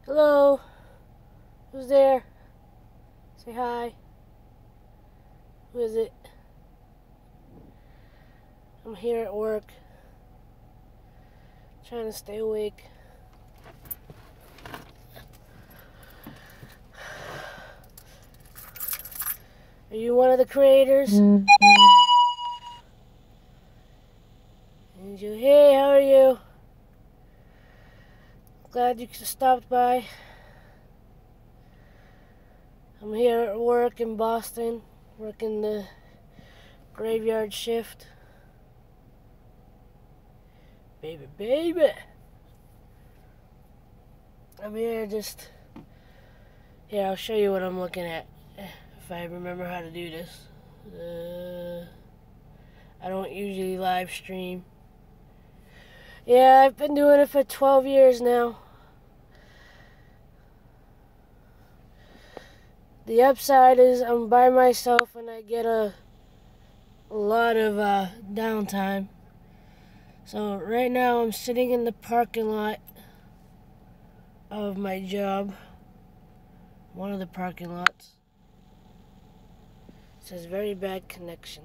Hello? Who's there? Say hi. Who is it? I'm here at work. Trying to stay awake. Are you one of the creators? And you, hey, how are you? Glad you stopped by. I'm here at work in Boston, working the graveyard shift. Baby, baby. I'm here here, I'll show you what I'm looking at, if I remember how to do this. I don't usually live stream. Yeah, I've been doing it for 12 years now. The upside is I'm by myself and I get a lot of downtime. So right now I'm sitting in the parking lot of my job. One of the parking lots. It says very bad connection.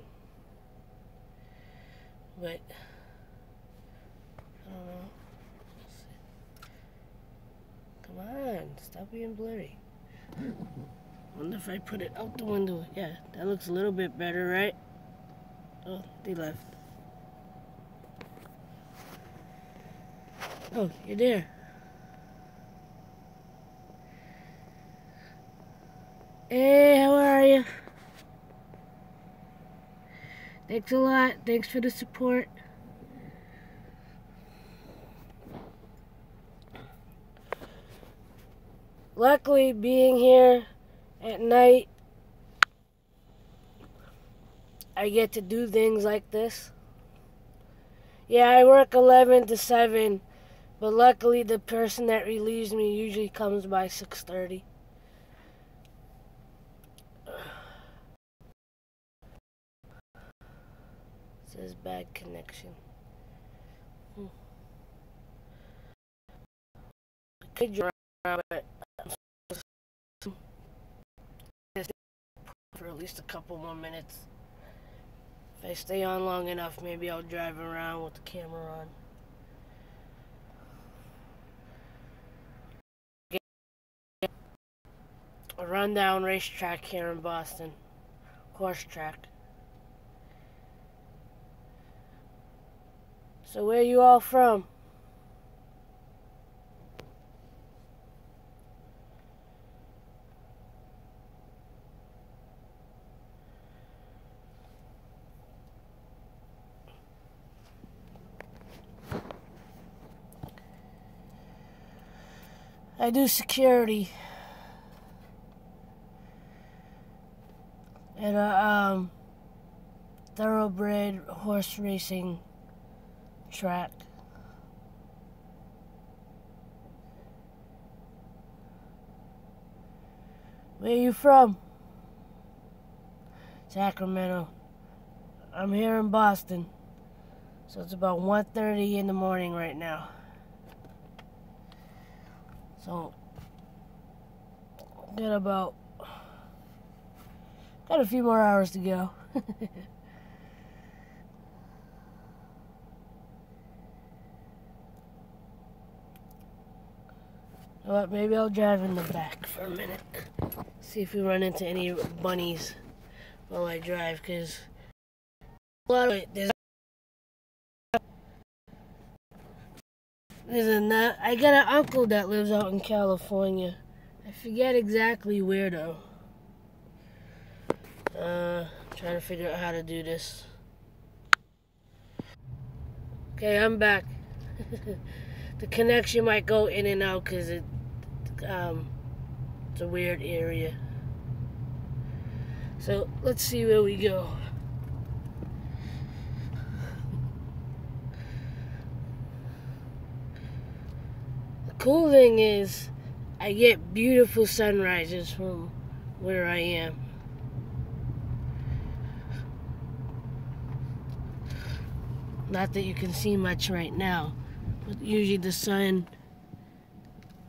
But I don't know. Come on, stop being blurry. Wonder if I put it out the window. Yeah, that looks a little bit better, right? Oh, they left. Oh, you're there. Hey, how are you? Thanks a lot. Thanks for the support. Luckily, being here at night, I get to do things like this. Yeah, I work 11 to 7, but luckily the person that relieves me usually comes by 6:30. It says bad connection. I could drive around, but for at least a couple more minutes. If I stay on long enough, maybe I'll drive around with the camera on. A rundown racetrack here in Boston. Horse track. So where you all from? I do security at a thoroughbred horse racing track. Where you from? Sacramento. I'm here in Boston. So it's about 1:30 in the morning right now. So got a few more hours to go. Well, maybe I'll drive in the back for a minute. See if we run into any bunnies while I drive, because a lot of it, I got an uncle that lives out in California. I forget exactly where though. Trying to figure out how to do this. Okay, I'm back. The connection might go in and out because it's a weird area. So let's see where we go. The cool thing is I get beautiful sunrises from where I am. Not that you can see much right now, but usually the sun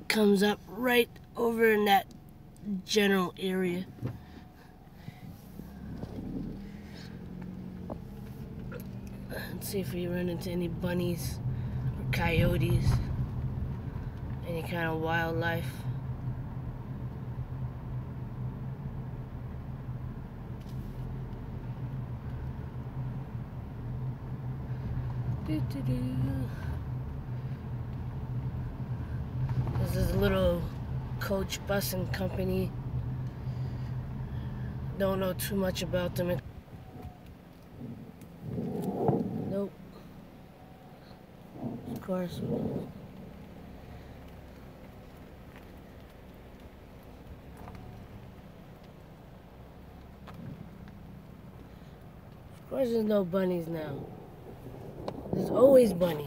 comes up right over in that general area. Let's see if we run into any bunnies or coyotes, any kind of wildlife. This is a little coach busing company. Don't know too much about them. Nope. Of course. Of course there's no bunnies now. There's always bunnies.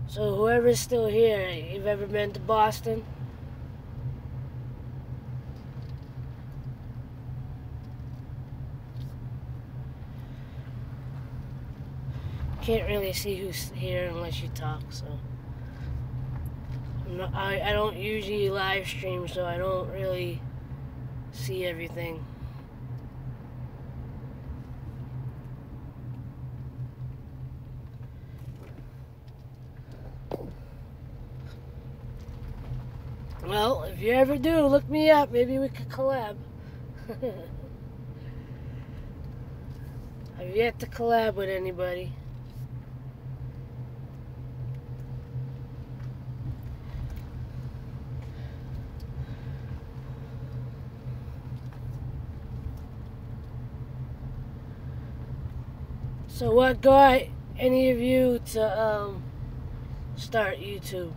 So whoever's still here, you've ever been to Boston? Can't really see who's here unless you talk, so. I don't usually live stream, so I don't really see everything. Well, if you ever do, look me up. Maybe we could collab. I've yet to collab with anybody. So what got any of you to start YouTube?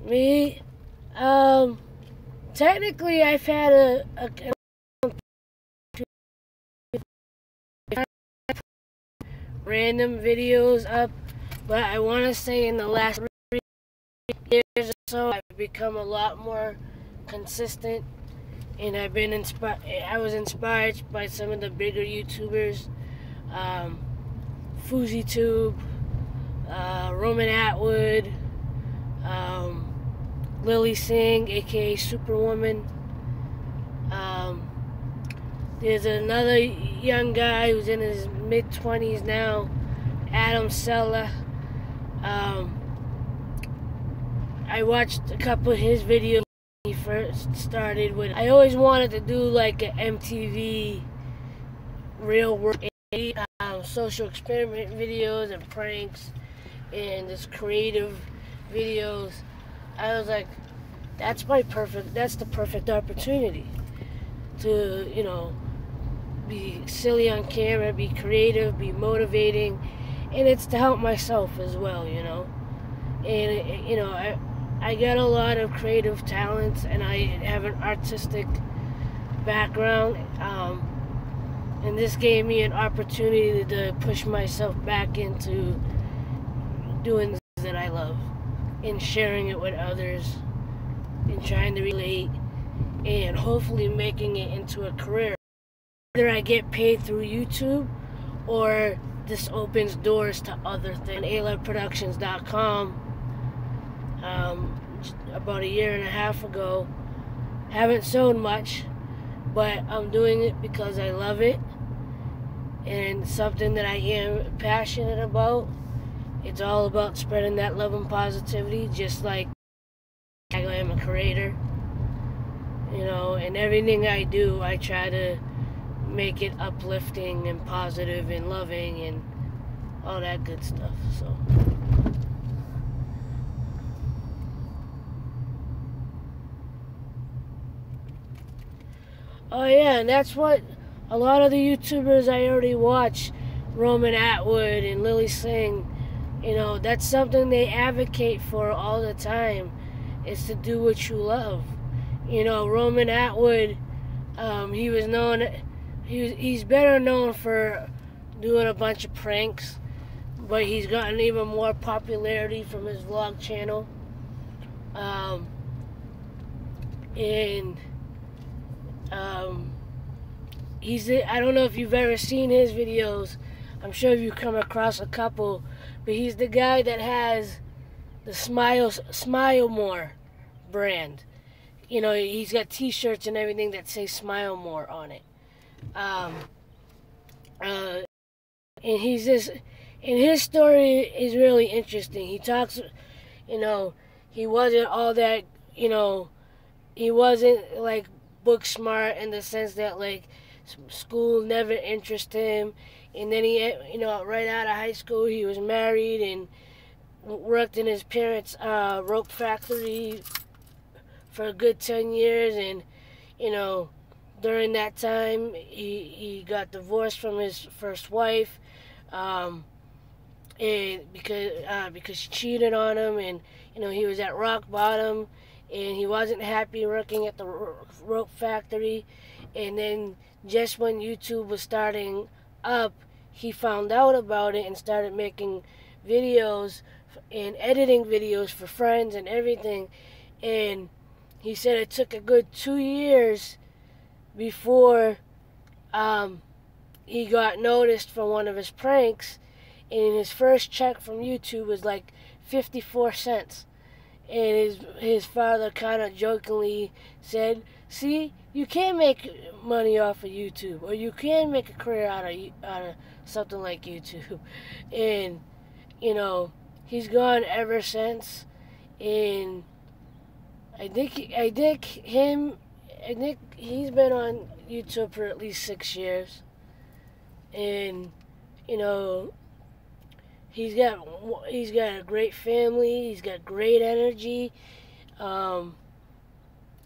Me? Technically I've had a random videos up, but I want to say in the last 3 years or so I've become a lot more consistent, and I've been inspired. I was inspired by some of the bigger YouTubers, FouseyTube, Roman Atwood, Lily Singh, aka Superwoman. There's another young guy who's in his mid-20s now, Adam Sella. I watched a couple of his videos when he first started with. I always wanted to do like an MTV real world, social experiment videos and pranks and just creative videos. I was like, that's the perfect opportunity to, you know, be silly on camera, be creative, be motivating, and it's to help myself as well, you know. And, you know, I got a lot of creative talents, and I have an artistic background, and this gave me an opportunity to push myself back into doing things that I love and sharing it with others and trying to relate and hopefully making it into a career. Whether I get paid through YouTube or this opens doors to other things. ALevProductions.com, about 1.5 years ago. Haven't sold much, but I'm doing it because I love it and something that I am passionate about. It's all about spreading that love and positivity, just like I am a creator, you know, and everything I do, I try to make it uplifting and positive and loving and all that good stuff. So oh yeah, and that's what a lot of the YouTubers I already watch, Roman Atwood and Lily Singh, you know, that's something they advocate for all the time, is to do what you love. You know, Roman Atwood, he was known, he's better known for doing a bunch of pranks, but he's gotten even more popularity from his vlog channel. And I don't know if you've ever seen his videos. I'm sure you've come across a couple, but he's the guy that has the Smile More brand. You know, he's got t-shirts and everything that say Smile More on it. And he's just, and his story is really interesting. He talks, you know, he wasn't all that, you know, he wasn't like book smart in the sense that like school never interested him. And then he, you know, right out of high school, he was married and worked in his parents' rope factory for a good 10 years. And, you know, during that time, he got divorced from his first wife, and because she cheated on him, and, you know, he was at rock bottom, and he wasn't happy working at the rope factory. And then just when YouTube was starting up, he found out about it and started making videos and editing videos for friends and everything. And he said it took a good 2 years before he got noticed for one of his pranks, and his first check from YouTube was like 54 cents. And his father kind of jokingly said, "See, you can make money off of YouTube, or you can make a career out of something like YouTube." And, you know, he's gone ever since. And I think he's been on YouTube for at least 6 years. And, you know, he's got a great family. He's got great energy.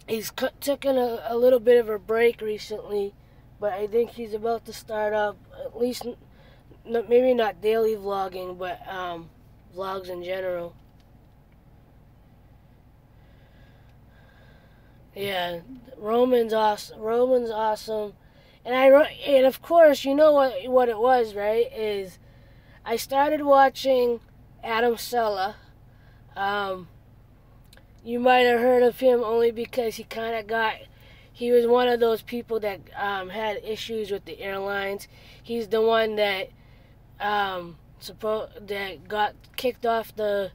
He's taken a little bit of a break recently, but I think he's about to start up, at least, maybe not daily vlogging, but vlogs in general. Yeah, Roman's awesome. And of course, you know what it was, right? Is I started watching Adam Sella. You might have heard of him only because he was one of those people that had issues with the airlines. He's the one that that got kicked off the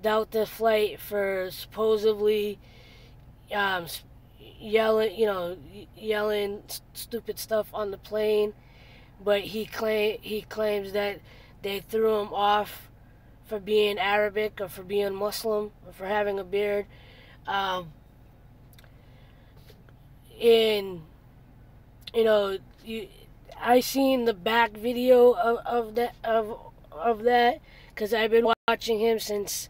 Delta flight for supposedly yelling stupid stuff on the plane. But he claims that they threw him off for being Arabic or for being Muslim or for having a beard. And, you know, I seen the back video of that because I've been watching him since,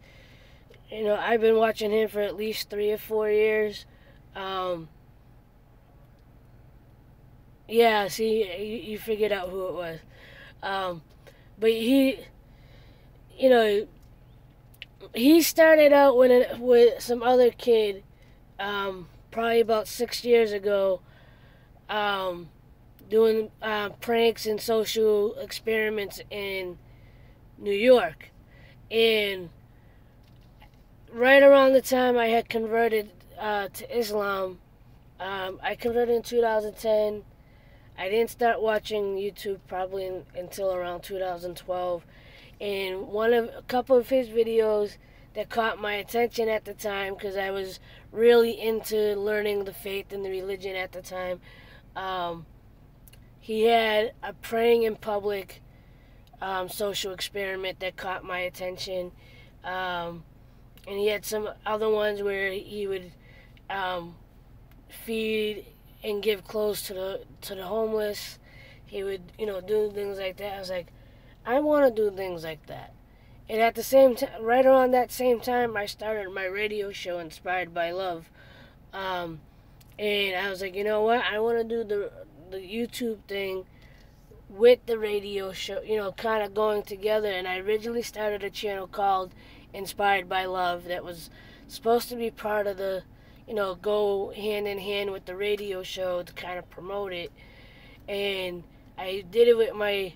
you know, I've been watching him for at least 3 or 4 years. Yeah, see, you figured out who it was. But he, you know, he started out with some other kid, probably about 6 years ago, doing pranks and social experiments in New York. And right around the time I had converted to Islam, I converted in 2010. I didn't start watching YouTube probably until around 2012. And a couple of his videos that caught my attention at the time, because I was really into learning the faith and the religion at the time, he had a praying in public social experiment that caught my attention. And he had some other ones where he would feed and give clothes to the homeless. He would, you know, do things like that. I was like, I want to do things like that. And at the same time, right around that same time, I started my radio show, Inspired by Love. And I was like, you know what? I want to do the YouTube thing with the radio show, kind of going together. And I originally started a channel called Inspired by Love that was supposed to be part of the, go hand in hand with the radio show to kind of promote it. And I did it with my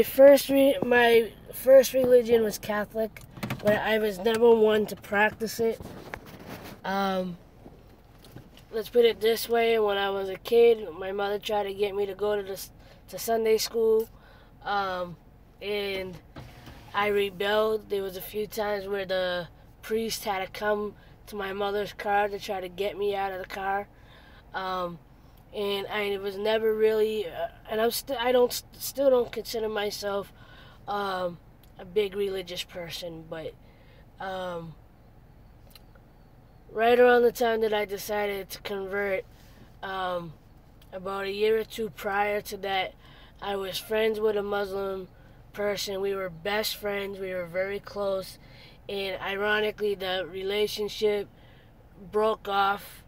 first religion was Catholic, but I was never one to practice it. Let's put it this way: when I was a kid, my mother tried to get me to go to Sunday school, and I rebelled. There was a few times where the priest had to come to my mother's car to try to get me out of the car. And I was never really, and still don't consider myself a big religious person, but right around the time that I decided to convert, about a year or two prior to that, I was friends with a Muslim person. We were best friends. We were very close, and ironically, the relationship broke off.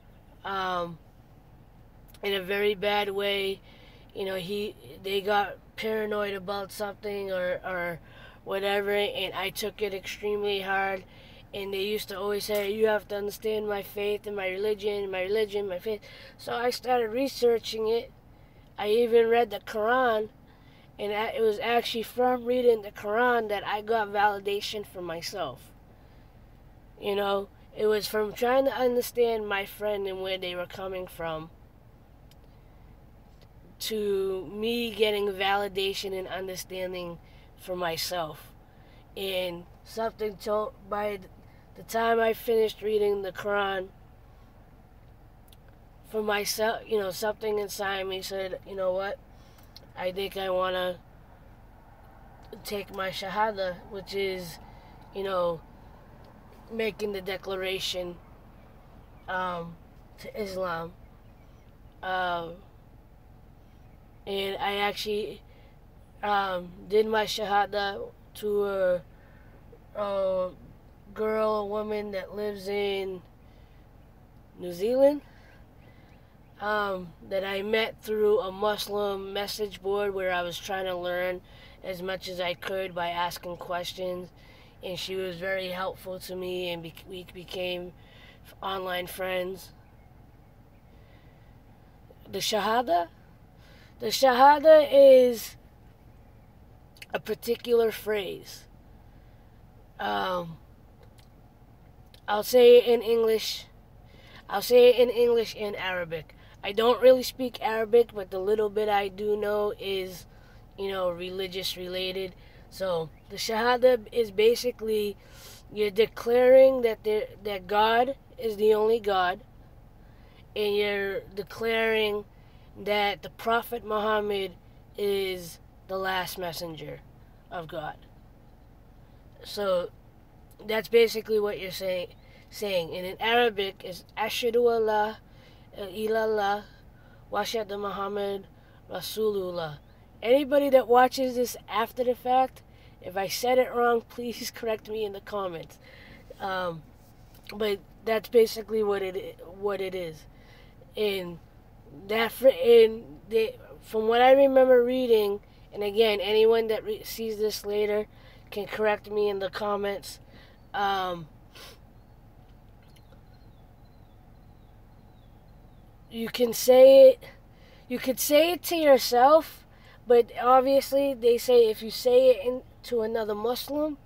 In a very bad way. They got paranoid about something or whatever, and I took it extremely hard. And they used to always say, you have to understand my faith and my religion, my faith. So I started researching it. I even read the Quran, and it was actually from reading the Quran that I got validation for myself. It was from trying to understand my friend and where they were coming from, to me getting validation and understanding for myself. And by the time I finished reading the Quran for myself, something inside me said, you know what, I think I want to take my Shahada, which is, making the declaration to Islam. And I actually did my Shahada to a woman that lives in New Zealand, that I met through a Muslim message board where I was trying to learn as much as I could by asking questions. And she was very helpful to me, and we became online friends. The Shahada is a particular phrase. I'll say it in English. I'll say it in English and Arabic. I don't really speak Arabic, but the little bit I do know is, religious related. So the Shahada is basically you're declaring that God is the only God, and you're declaring that the Prophet Muhammad is the last messenger of God. So that's basically what you're saying. And in Arabic is Ashhadu Allah ilallah wa ashhadu Muhammad Rasulullah. Anybody that watches this after the fact, if I said it wrong, please correct me in the comments. But that's basically what it is. And from what I remember reading, and again, anyone that sees this later can correct me in the comments. You can say it. You could say it to yourself, but obviously they say if you say it to another Muslim,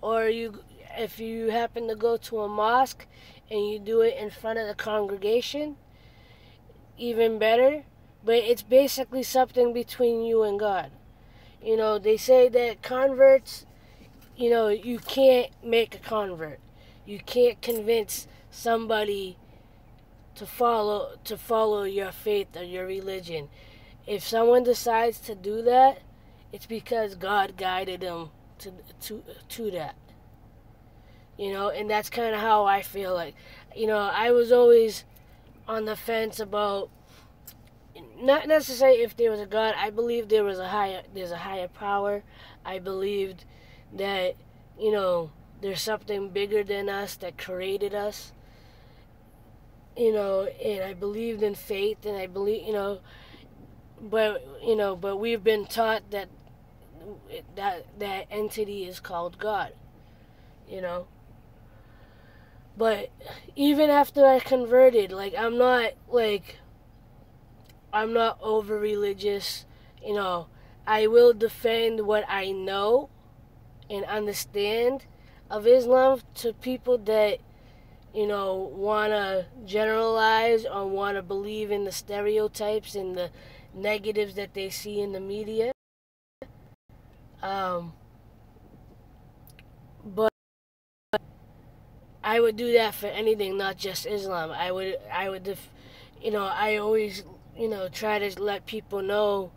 or if you happen to go to a mosque and you do it in front of the congregation, even better. But it's basically something between you and God. They say that converts, you can't make a convert. You can't convince somebody to follow your faith or your religion. If someone decides to do that, it's because God guided them to that. And that's kind of how I feel like. I was always on the fence about, not necessarily if there was a God. I believe there's a higher power. I believed that, there's something bigger than us that created us, you know, and I believed in faith, and I believe, but we've been taught that that entity is called God, you know. But even after I converted, I'm not over religious, you know. I will defend what I know and understand of Islam to people that, want to generalize or want to believe in the stereotypes and the negatives that they see in the media. But I would do that for anything, not just Islam. I always, try to let people know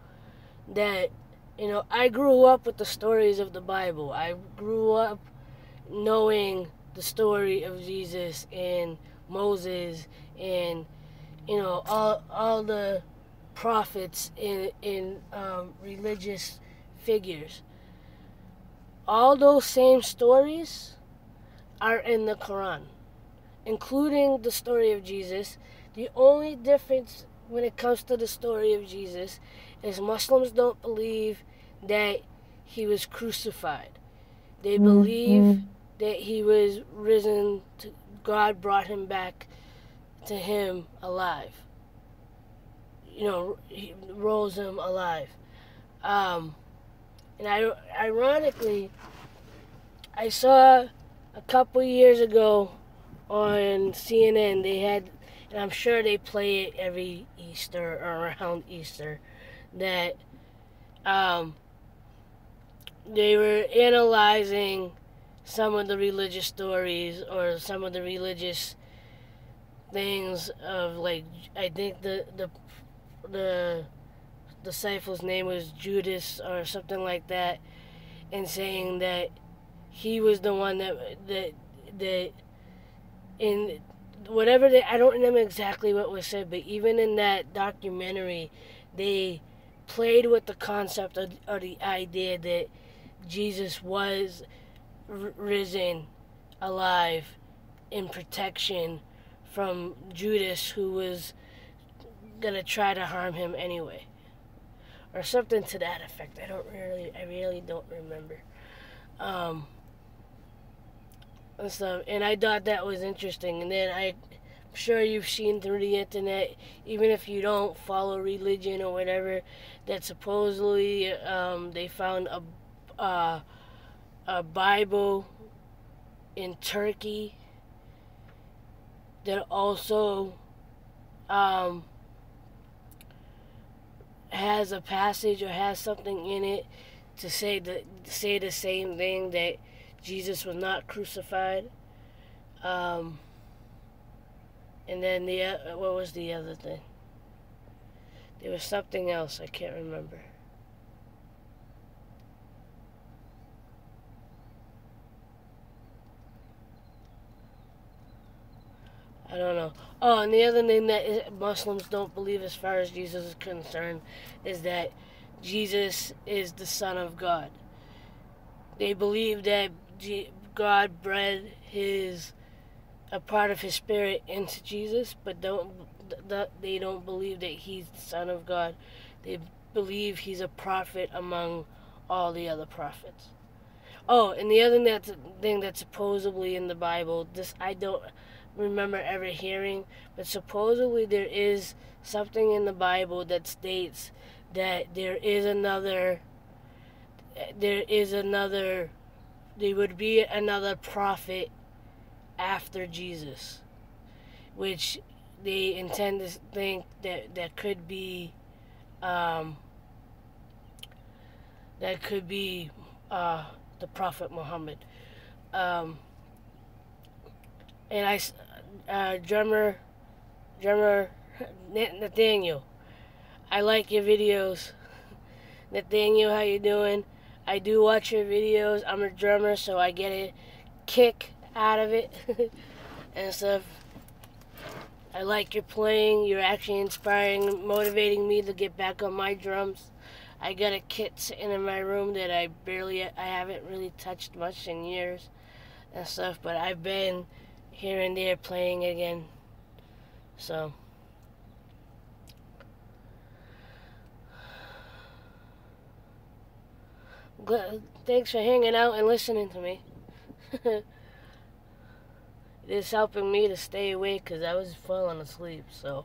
that, I grew up with the stories of the Bible. I grew up knowing the story of Jesus and Moses and, all the prophets in religious figures. All those same stories are in the Quran, including the story of Jesus. The only difference when it comes to the story of Jesus is Muslims don't believe that he was crucified. They believe that he was risen, God brought him back to him alive. He rose him alive. And ironically, I saw a couple years ago on CNN, they had, and I'm sure they play it every Easter or around Easter, that they were analyzing some of the religious stories or some of the religious things of, I think the disciple's name was Judas or something like that, and saying that he was the one that in whatever I don't remember exactly what was said, but even in that documentary, they played with the concept or the idea that Jesus was risen alive in protection from Judas, who was gonna try to harm him anyway, or something to that effect. I really don't remember. And stuff, and I thought that was interesting. And then I'm sure you've seen through the internet, even if you don't follow religion or whatever, that supposedly they found a Bible in Turkey that also has a passage or has something in it to say the same thing, that Jesus was not crucified. And then what was the other thing? There was something else, I can't remember. I don't know. Oh, and the other thing that Muslims don't believe as far as Jesus is concerned is that Jesus is the Son of God. They believe that God bred a part of his spirit into Jesus, but they don't believe that he's the Son of God. They believe he's a prophet among all the other prophets. Oh, and the other thing that's supposedly in the Bible, this I don't remember ever hearing, but supposedly there is something in the Bible that states that there would be another prophet after Jesus, which they intend to think that could be the Prophet Muhammad. And drummer Nathaniel, I like your videos. Nathaniel, how you doing? I do watch your videos. I'm a drummer, so I get a kick out of it and stuff. I like your playing. You're actually inspiring, motivating me to get back on my drums. I got a kit sitting in my room that I haven't really touched much in years. and stuff, but I've been here and there playing again. So thanks for hanging out and listening to me. It is helping me to stay awake because I was falling asleep. So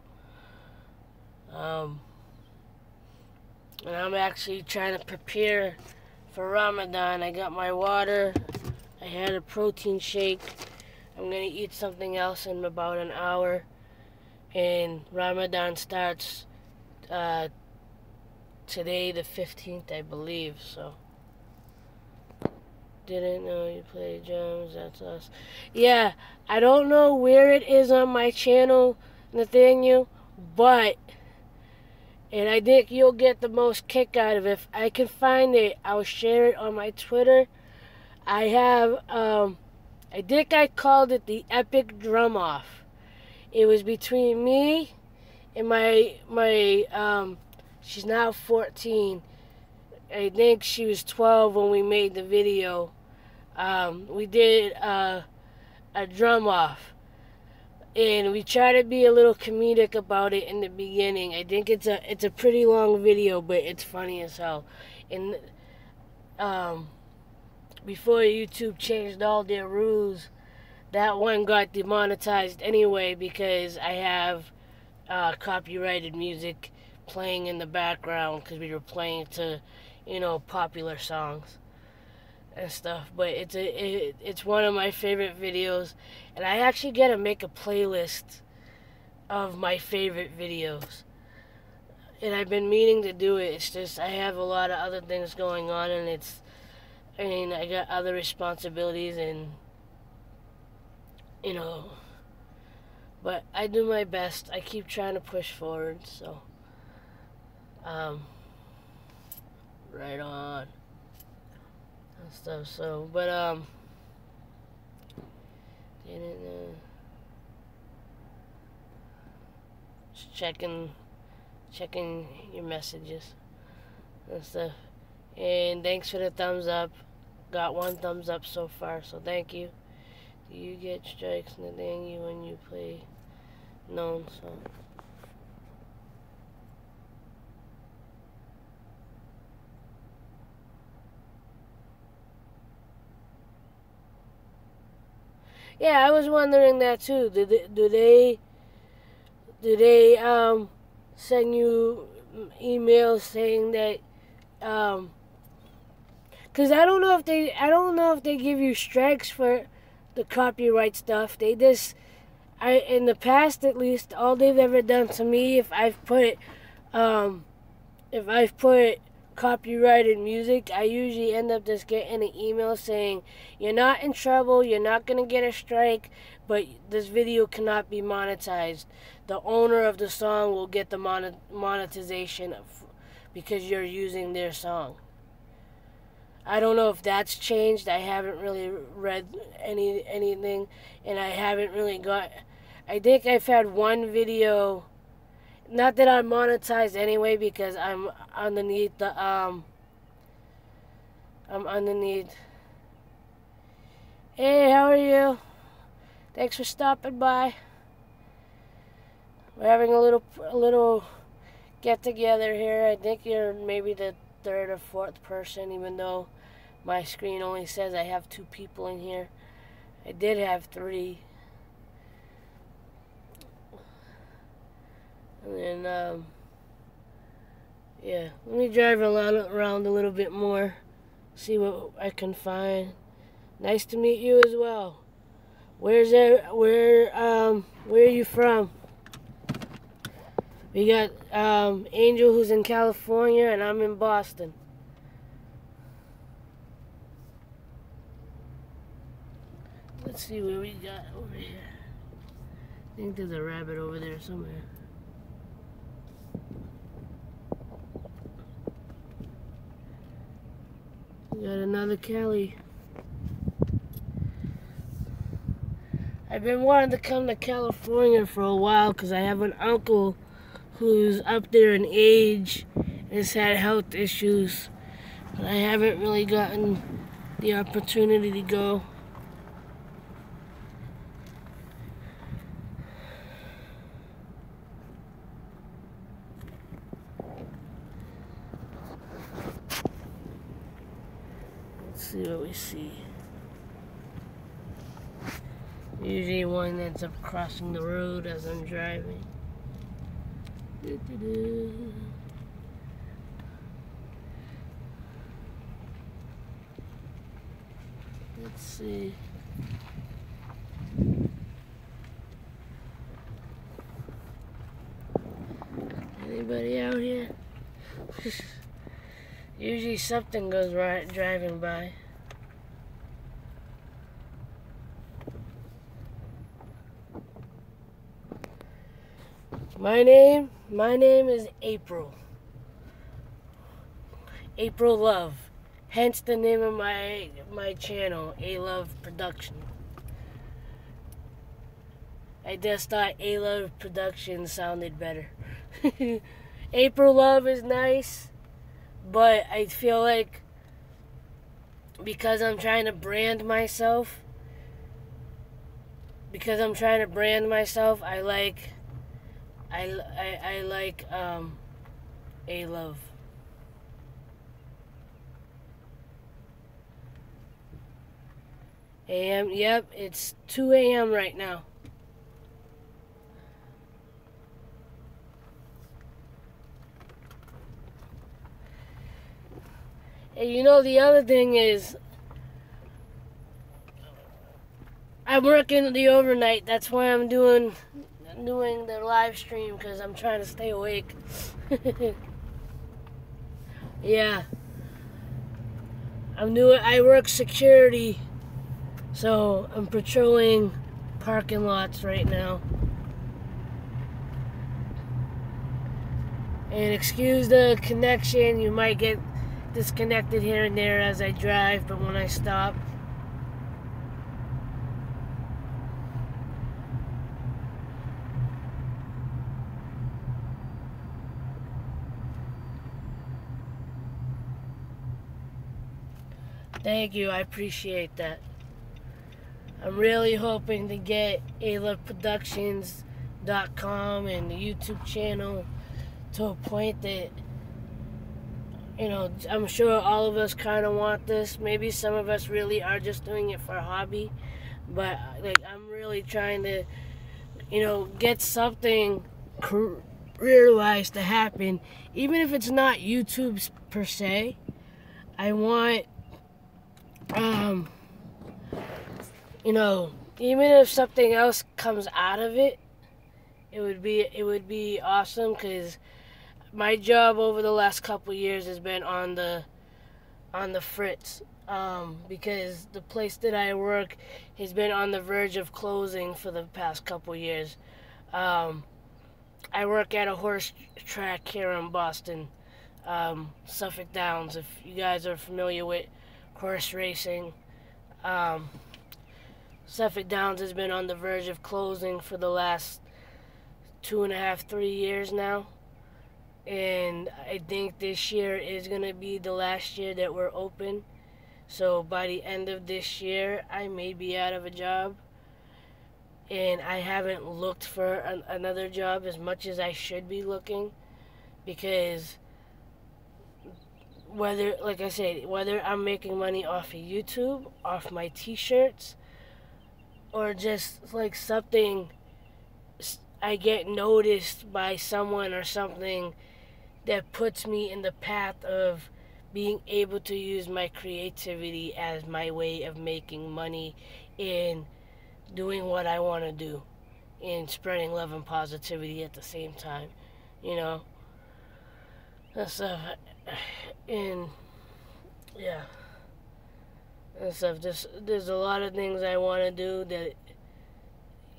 and I'm actually trying to prepare for Ramadan. I got my water. I had a protein shake. I'm gonna eat something else in about an hour. And Ramadan starts today, the 15th, I believe. So didn't know you play drums. That's us. Yeah, I don't know where it is on my channel, Nathaniel, but. And I think you'll get the most kick out of it. If I can find it, I'll share it on my Twitter. I have, I think I called it the Epic Drum Off. It was between me and my she's now 14. I think she was 12 when we made the video. We did a drum off. And we try to be a little comedic about it in the beginning. I think it's a pretty long video, but it's funny as hell. And before YouTube changed all their rules, that one got demonetized anyway because I have copyrighted music playing in the background because we were playing to, popular songs and stuff. But it's one of my favorite videos, and I actually gotta make a playlist of my favorite videos, and I've been meaning to do it. It's just I have a lot of other things going on, and I got other responsibilities, and but I do my best. I keep trying to push forward, so right on and stuff. So, but just checking your messages and stuff. And thanks for the thumbs up. Got 1 thumbs up so far, so thank you. Do you get strikes, Nathaniel, when you play known song? Yeah, I was wondering that too. Do they send you emails saying that? Cause I don't know if they give you strikes for the copyright stuff. They just, in the past at least, all they've ever done to me, if I've put copyrighted music, I usually end up just getting an email saying, you're not in trouble, you're not going to get a strike, but this video cannot be monetized. The owner of the song will get the monetization because you're using their song. I don't know if that's changed. I haven't really read anything, and I haven't really got... I think I've had one video... Not that I'm monetized anyway, because I'm underneath the, I'm underneath... Hey, how are you? Thanks for stopping by. We're having a little get-together here. I think you're maybe the 3rd or 4th person, even though my screen only says I have 2 people in here. I did have 3. And then, yeah, let me drive around a little bit more, see what I can find. Nice to meet you as well. Where are you from? We got Angel, who's in California, and I'm in Boston. Let's see where we got over here. I think there's a rabbit over there somewhere. We got another Cali. I've been wanting to come to California for a while because I have an uncle who's up there in age and has had health issues. But I haven't really gotten the opportunity to go. see what we see. Usually one ends up crossing the road as I'm driving. Let's see. Anybody out here? Usually something goes right driving by. My name is April. April Love. Hence the name of my channel, A Love Production. I just thought A Love Production sounded better. April Love is nice, but I feel like because I'm trying to brand myself, I like A Love. AM, yep, it's 2 a.m. right now. And you know, the other thing is, I'm working the overnight. That's why I'm doing the live stream, because I'm trying to stay awake. Yeah. I work security, so I'm patrolling parking lots right now. And excuse the connection, you might get disconnected here and there as I drive, but when I stop. Thank you, I appreciate that. I'm really hoping to get ALoveProductions.com and the YouTube channel to a point that, you know, I'm sure all of us kind of want this. Maybe some of us really are just doing it for a hobby, but like I'm really trying to, you know, get something career-wise to happen, even if it's not YouTube per se. I want, you know, even if something else comes out of it, it would be awesome, because my job over the last couple years has been on the fritz, because the place that I work has been on the verge of closing for the past couple years. I work at a horse track here in Boston, Suffolk Downs, if you guys are familiar with horse racing. Suffolk Downs has been on the verge of closing for the last 2.5, 3 years now. And I think this year is going to be the last year that we're open. So by the end of this year, I may be out of a job. And I haven't looked for another job as much as I should be looking. Because whether, like I said, whether I'm making money off of YouTube, off my t-shirts, or just like something I get noticed by someone or something that puts me in the path of being able to use my creativity as my way of making money and doing what I want to do and spreading love and positivity at the same time, you know. And stuff. And yeah, and stuff. There's a lot of things I want to do that,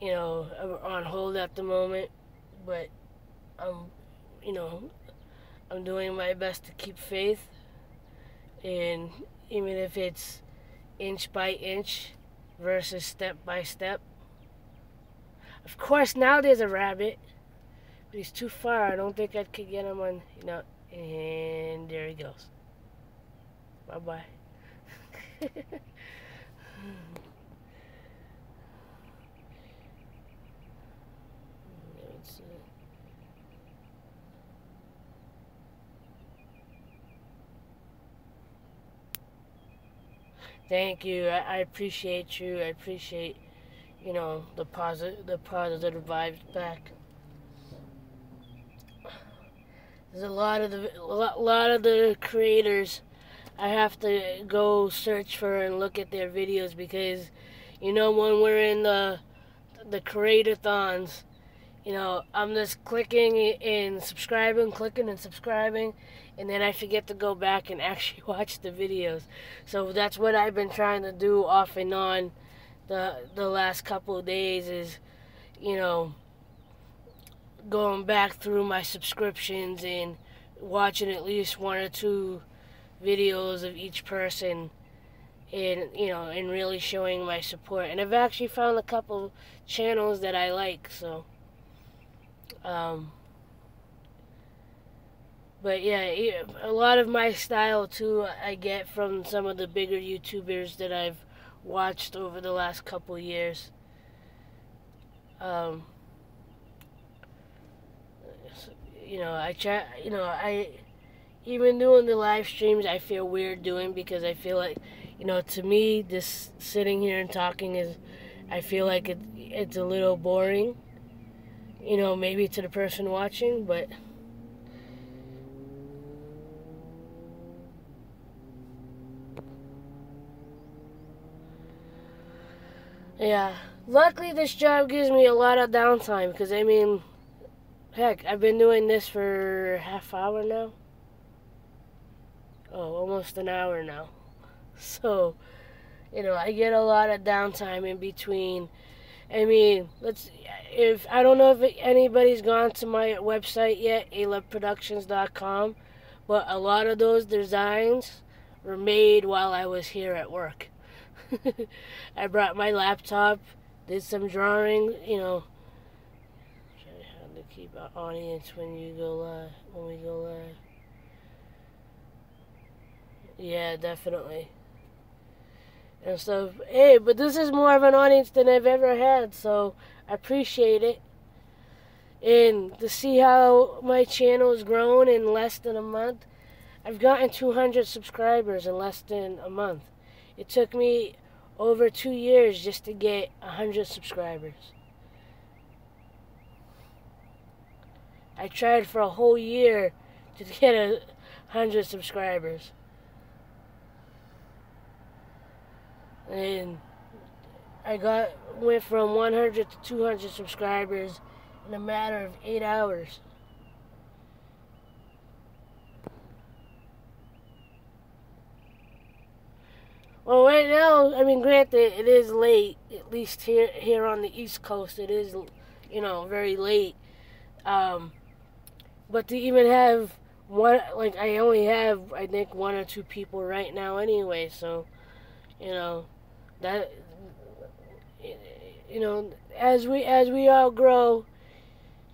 you know, are on hold at the moment, but you know, I'm doing my best to keep faith, and even if it's inch by inch versus step by step. Of course, now there's a rabbit, but he's too far. I don't think I could get him on, you know, and there he goes. Bye-bye. Thank you. I appreciate you. I appreciate, the positive vibes back. There's a lot of the creators I have to go search for and look at their videos because, when we're in the creator-thons, I'm just clicking and subscribing, clicking and subscribing, and then I forget to go back and actually watch the videos. So that's what I've been trying to do off and on the last couple of days is, you know, going back through my subscriptions and watching at least one or two videos of each person and, and really showing my support. And I've actually found a couple channels that I like, so but yeah, a lot of my style too I get from some of the bigger YouTubers that I've watched over the last couple years. Um, I try, I even doing the live streams I feel weird doing because I feel like, to me, just sitting here and talking I feel like it's a little boring, maybe to the person watching, but yeah. Luckily, this job gives me a lot of downtime because, heck, I've been doing this for half hour now. Oh, almost an hour now. So, I get a lot of downtime in between. If I don't know if anybody's gone to my website yet, alebproductions.com, but a lot of those designs were made while I was here at work. I brought my laptop, did some drawing, try to keep our audience when we go live. Yeah, definitely. And so, hey, but this is more of an audience than I've ever had, so I appreciate it. And to see how my channel has grown in less than a month, I've gotten 200 subscribers in less than a month. It took me over 2 years just to get 100 subscribers. I tried for a whole year to get 100 subscribers. And I went from 100 to 200 subscribers in a matter of 8 hours. Well, right now, granted, it is late. At least here on the East Coast, it is, very late. But to even have one, like, I only have, I think, one or two people right now anyway. So, that, as we all grow,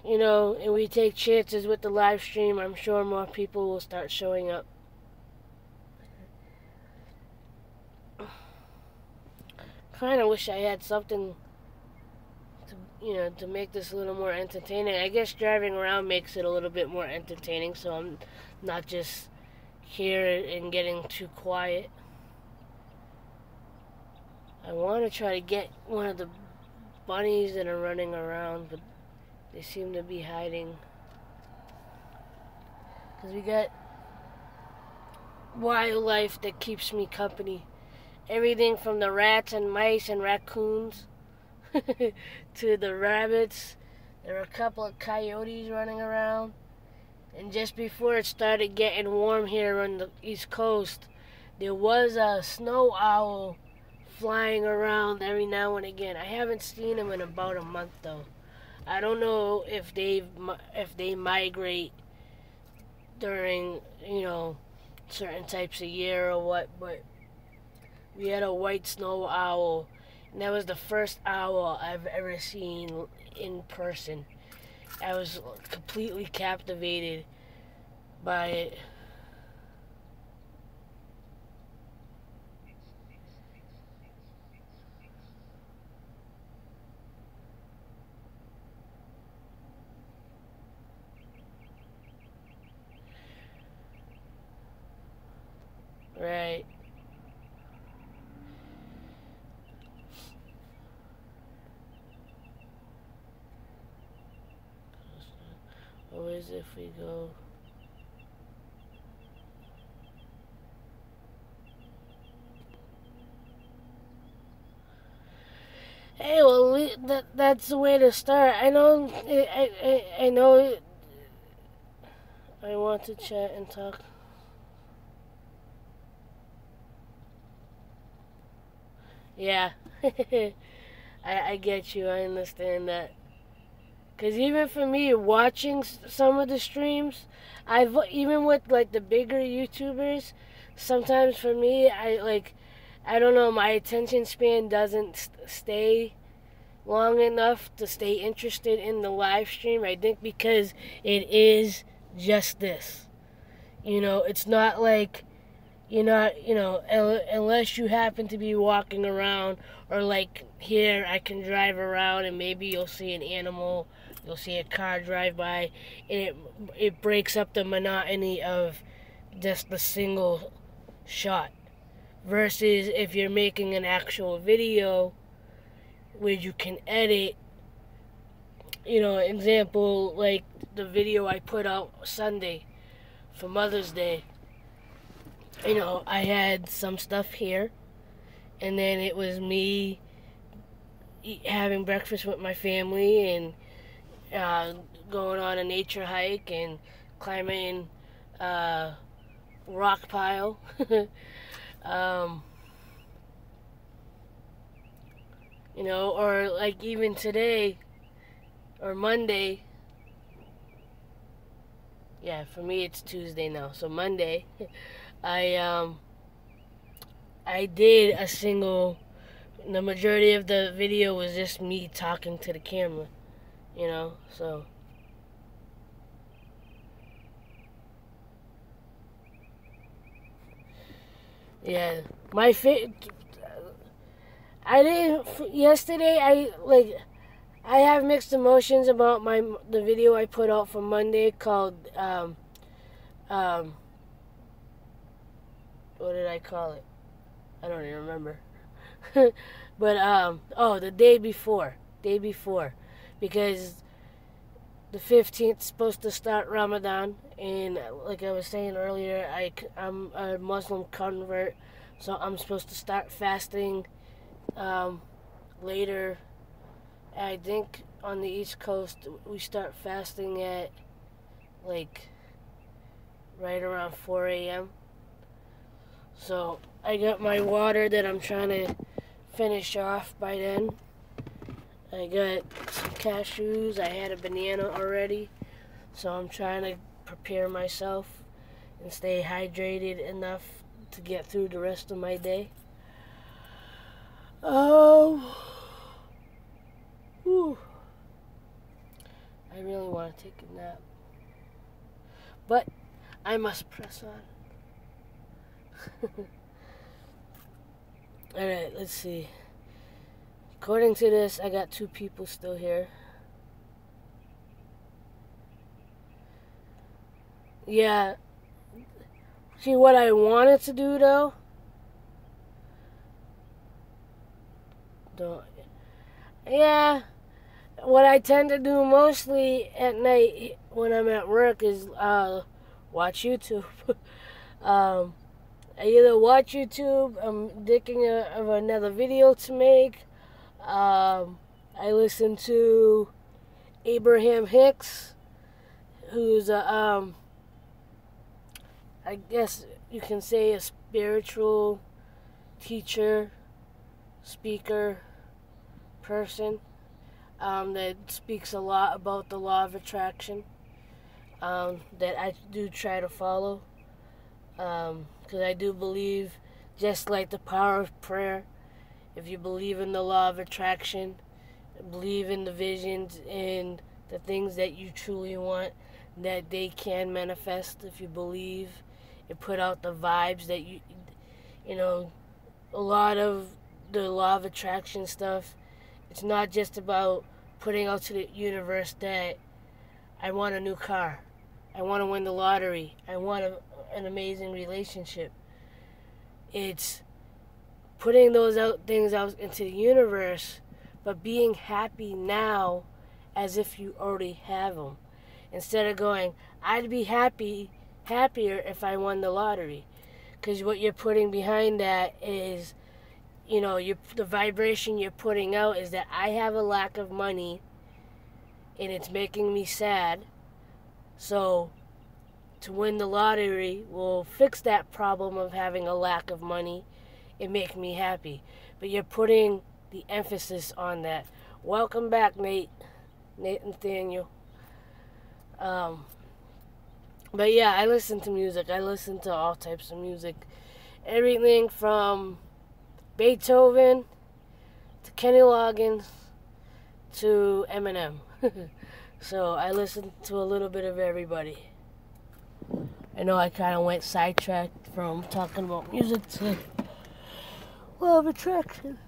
and we take chances with the live stream, I'm sure more people will start showing up. Kind of wish I had something to make this a little more entertaining. I guess driving around makes it a little bit more entertaining, so I'm not just here and getting too quiet. I want to try to get one of the bunnies that are running around, but they seem to be hiding. Because we got wildlife that keeps me company. Everything from the rats and mice and raccoons to the rabbits. There were a couple of coyotes running around. And just before it started getting warm here on the East Coast, there was a snow owl flying around every now and again. I haven't seen him in about a month though. I don't know if they migrate during, certain types of year or what, but we had a white snow owl, and that was the first owl I've ever seen in person. I was completely captivated by it. Right. is if we go... Hey, well, that's the way to start. I know, I know I want to chat and talk. Yeah, I get you. I understand that. Because even for me, watching some of the streams, even with like the bigger YouTubers, sometimes for me, I don't know, my attention span doesn't stay long enough to stay interested in the live stream. I think because it is just this. You know, it's not like you're not, unless you happen to be walking around, or like here, I can drive around and maybe you'll see an animal, you'll see a car drive by, and it breaks up the monotony of just the single shot. Versus if you're making an actual video where you can edit, example, like the video I put out Sunday for Mother's Day. I had some stuff here, and then it was me having breakfast with my family and going on a nature hike and climbing rock pile. Or like even today or Monday. Yeah, for me it's Tuesday now. So Monday, I did a single. The majority of the video was just me talking to the camera, so. Yeah, I didn't, yesterday, I have mixed emotions about the video I put out for Monday called, what did I call it? I don't even remember. But, the day before, because the 15th is supposed to start Ramadan, and like I was saying earlier, I'm a Muslim convert, so I'm supposed to start fasting later. I think on the East Coast we start fasting at like right around 4 a.m. So I got my water that I'm trying to finish off by then. I got some cashews. I had a banana already. So I'm trying to prepare myself and stay hydrated enough to get through the rest of my day. Whew. I really want to take a nap. But I must press on. Alright, let's see. According to this, I got 2 people still here. Yeah. See, what I wanted to do, though... Yeah. What I tend to do mostly at night when I'm at work is watch YouTube. I either watch YouTube, I'm thinking of another video to make. I listen to Abraham Hicks, who's I guess you can say a spiritual teacher, speaker, person that speaks a lot about the law of attraction, that I do try to follow, because I do believe, just like the power of prayer, if you believe in the law of attraction, believe in the visions and the things that you truly want, that they can manifest if you believe and put out the vibes that a lot of the law of attraction stuff, it's not just about putting out to the universe that I want a new car, I want to win the lottery, I want an amazing relationship. It's putting those things out into the universe, but being happy now as if you already have them. instead of going, I'd be happier if I won the lottery. Because what you're putting behind that is, the vibration you're putting out is that I have a lack of money and it's making me sad. So to win the lottery will fix that problem of having a lack of money and make me happy. But you're putting the emphasis on that. Welcome back, Nate Nathaniel. But yeah, I listen to music. I listen to all types of music. Everything from Beethoven to Kenny Loggins to Eminem. So I listen to a little bit of everybody. I know I kind of went sidetracked from talking about music to law of attraction.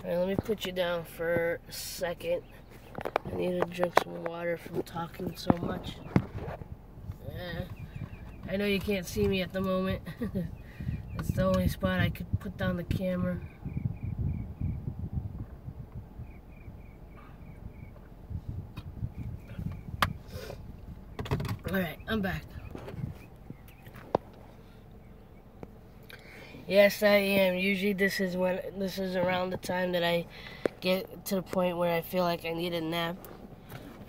Alright, let me put you down for a second. I need to drink some water from talking so much. I know you can't see me at the moment. It's the only spot I could put down the camera. Alright, I'm back. Yes, I am. Usually this is around the time that I get to the point where I feel like I need a nap.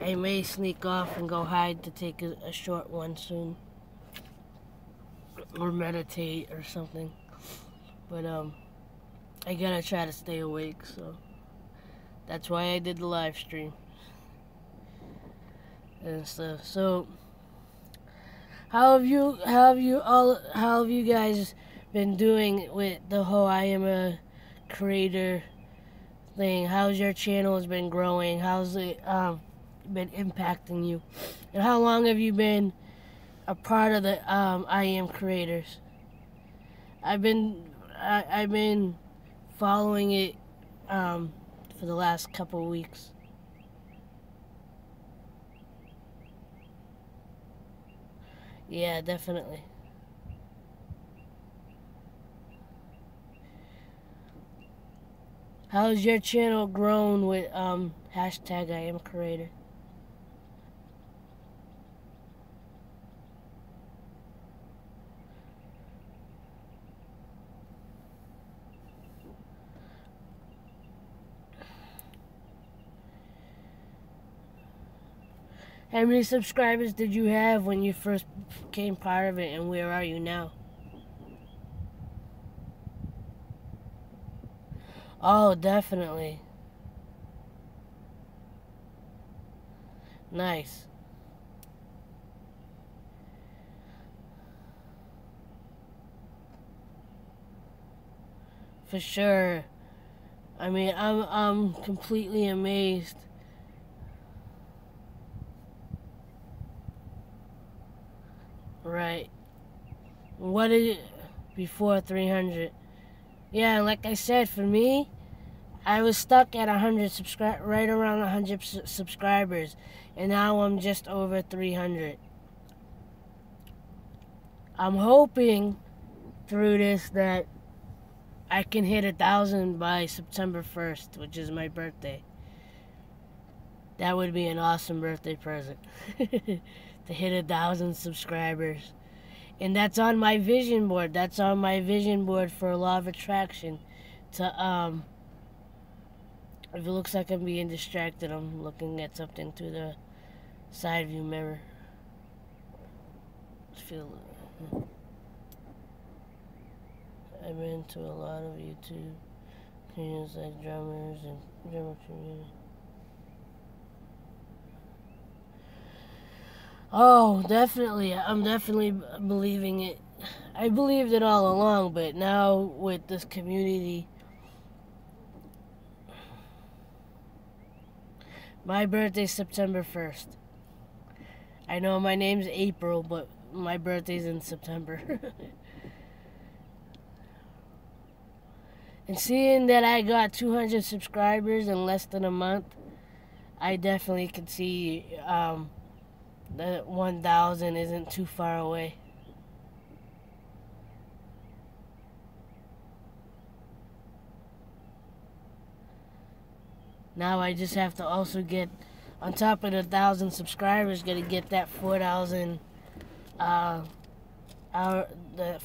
I may sneak off and go hide to take a short one soon. Or meditate or something. But I gotta try to stay awake, so that's why I did the live stream and stuff. So how have you guys been doing with the whole I am a creator thing? How's your channel has been growing? How's it been impacting you? And how long have you been a part of the I am creators? I've been following it for the last couple of weeks. Yeah, definitely. How's your channel grown with hashtag I am creator? How many subscribers did you have when you first became part of it, and where are you now? Oh, definitely. Nice. For sure. I mean, I'm completely amazed. Right. What is it before 300? Yeah, like I said, for me, I was stuck at 100 right around 100 subscribers, and now I'm just over 300. I'm hoping through this that I can hit 1,000 by September 1st, which is my birthday. That would be an awesome birthday present. To hit 1,000 subscribers. And that's on my vision board. That's on my vision board for Law of Attraction. To if it looks like I'm being distracted, I'm looking at something through the side view mirror. I've been to a lot of YouTube communities like drummers and drummer community. Oh, definitely. I'm definitely believing it. I believed it all along, but now with this community, my birthday's September 1st. I know my name's April, but my birthday's in September. And seeing that I got 200 subscribers in less than a month, I definitely could see the 1,000 isn't too far away. Now I just have to also get, on top of the 1,000 subscribers, gotta get that 4,000 the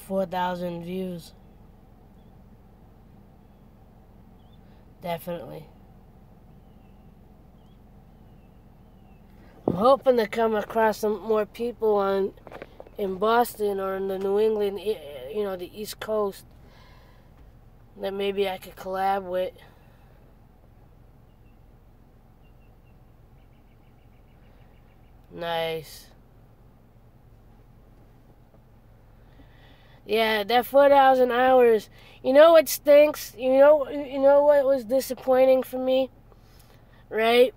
4,000 views. Definitely. I'm hoping to come across some more people in Boston or in the New England, the East Coast, that maybe I could collab with. Nice. Yeah, that 4,000 hours. You know what stinks? You know what was disappointing for me, right?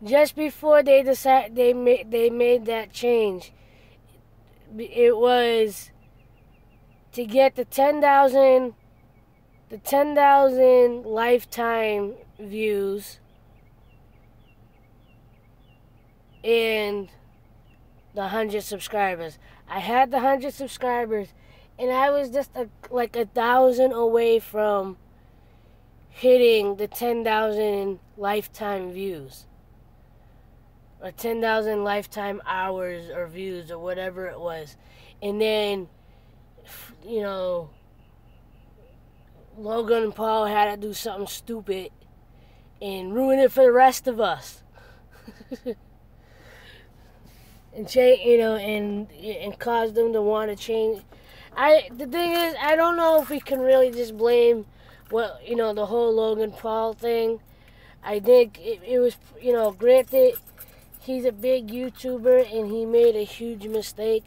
Just before they made that change, it was to get the 10,000 lifetime views and the 100 subscribers. I had the 100 subscribers, and I was just like 1,000 away from hitting the 10,000 lifetime views, or 10,000 lifetime hours or views, or whatever it was. And then, Logan Paul had to do something stupid and ruin it for the rest of us. And and cause them to want to change. The thing is, I don't know if we can really just blame the whole Logan Paul thing. I think it was, granted, he's a big YouTuber and he made a huge mistake,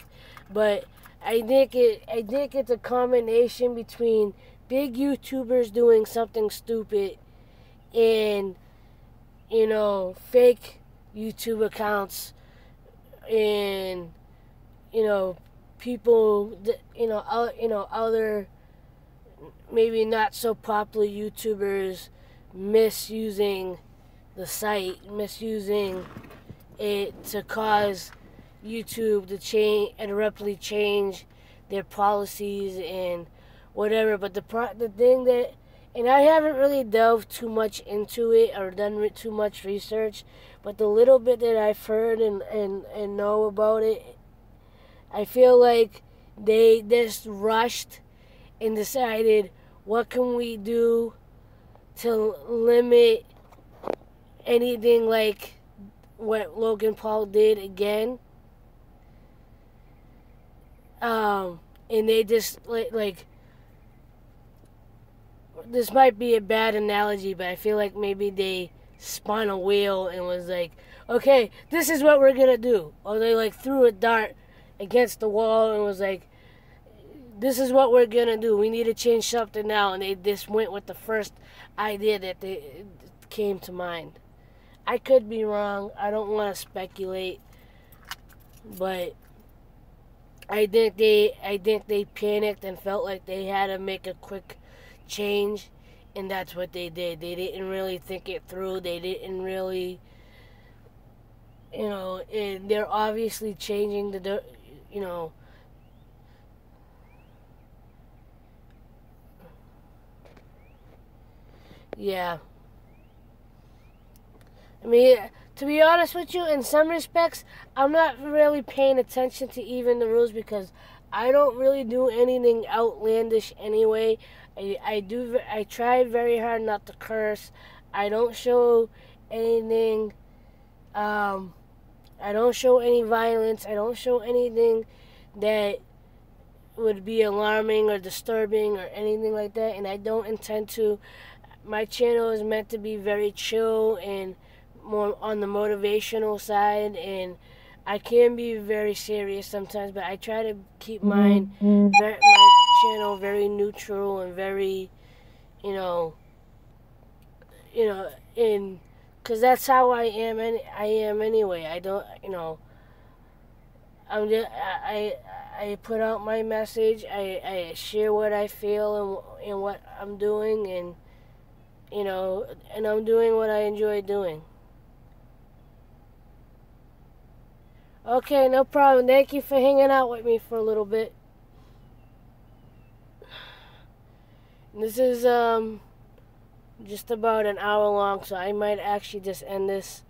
but I think it's a combination between big YouTubers doing something stupid and fake YouTube accounts, and people other maybe not so popular YouTubers misusing the site, misusing it to cause YouTube to abruptly change their policies and whatever. But the thing that, and I haven't really delved too much into it or done too much research, but the little bit that I've heard and know about it, I feel like they just rushed and decided, what can we do to limit anything like what Logan Paul did again? And they just like this might be a bad analogy, but I feel like maybe they spun a wheel and was like, okay, this is what we're gonna do. Or they like threw a dart against the wall and was like, this is what we're gonna do. We need to change something now. And they just went with the first idea that came to mind. I could be wrong. I don't want to speculate, but I think they panicked and felt like they had to make a quick change, and that's what they did. They didn't really think it through. They didn't really, and they're obviously changing yeah. I mean, to be honest with you, in some respects, I'm not really paying attention to even the rules because I don't really do anything outlandish anyway. I try very hard not to curse. I don't show anything. I don't show any violence. I don't show anything that would be alarming or disturbing or anything like that. And I don't intend to. My channel is meant to be very chill and more on the motivational side, and I can be very serious sometimes, but I try to keep my channel very neutral and very, and because that's how I am. I am anyway. I don't, I put out my message. I share what I feel and what I'm doing, and and I'm doing what I enjoy doing. Okay, no problem. Thank you for hanging out with me for a little bit. just about an hour long, so I might actually just end this.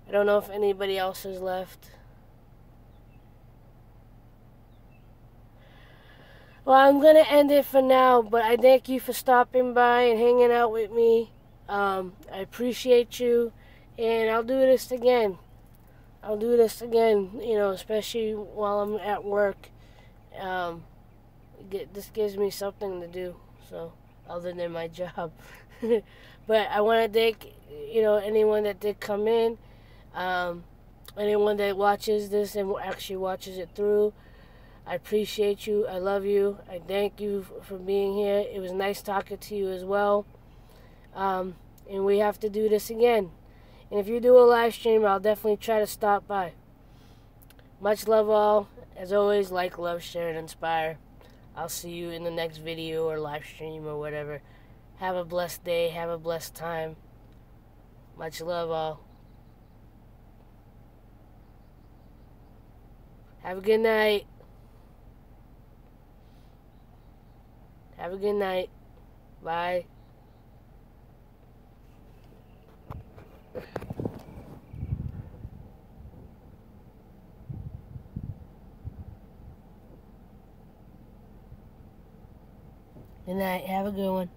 I don't know if anybody else has left. Well, I'm going to end it for now, but I thank you for stopping by and hanging out with me. I appreciate you, and I'll do this again. I'll do this again, you know, especially while I'm at work. This gives me something to do, so, other than my job. But I want to thank, you know, anyone that did come in, anyone that watches this and actually watches it through. I appreciate you. I love you. I thank you for being here. It was nice talking to you as well. And we have to do this again. And if you do a live stream, I'll definitely try to stop by. Much love all. As always, like, love, share, and inspire. I'll see you in the next video or live stream or whatever. Have a blessed day. Have a blessed time. Much love all. Have a good night. Have a good night. Bye. Good night. Have a good one.